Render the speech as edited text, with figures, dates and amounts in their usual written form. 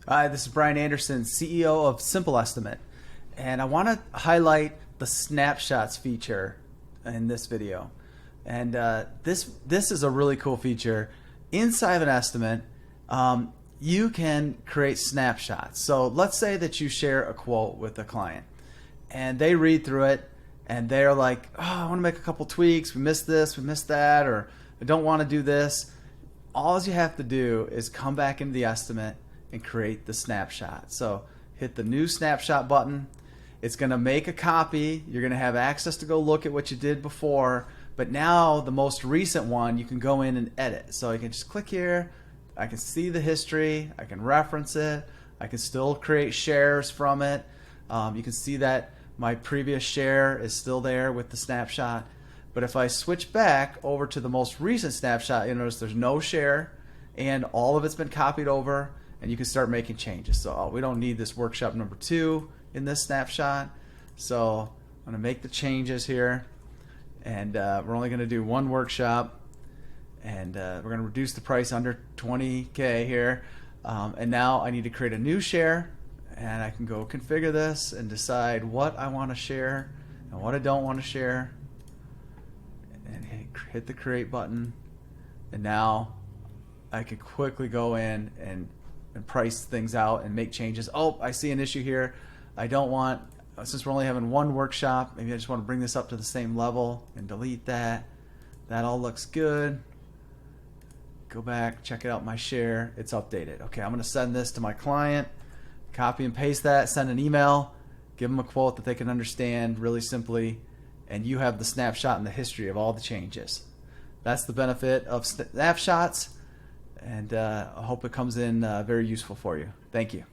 Hi, this is Bryan Anderson, CEO of Simple Estimate, and I want to highlight the Snapshots feature in this video. And this is a really cool feature. Inside of an estimate, you can create snapshots. So let's say that you share a quote with a client, and they read through it, and they're like, "Oh, I want to make a couple tweaks. We missed this, we missed that, or I don't want to do this." All you have to do is come back into the estimate and create the snapshot. So hit the new snapshot button. It's going to make a copy. You're going to have access to go look at what you did before, but now the most recent one you can go in and edit. So you can just click here. I can see the history. I can reference it. I can still create shares from it. You can see that my previous share is still there with the snapshot. But if I switch back over to the most recent snapshot, you'll notice there's no share and all of it's been copied over, and you can start making changes. So we don't need this workshop number 2 in this snapshot. So I'm going to make the changes here, and we're only going to do one workshop, and we're going to reduce the price under 20K here. And now I need to create a new share, and I can go configure this and decide what I want to share and what I don't want to share, and hit the create button. And now I can quickly go in and price things out and make changes. Oh, I see an issue here. I don't want, since we're only having one workshop, maybe I just want to bring this up to the same level and delete that. That all looks good. Go back, check it out, my share, it's updated. Okay, I'm going to send this to my client, copy and paste that, send an email, give them a quote that they can understand really simply, and you have the snapshot and the history of all the changes. That's the benefit of snapshots, and I hope it comes in very useful for you. Thank you.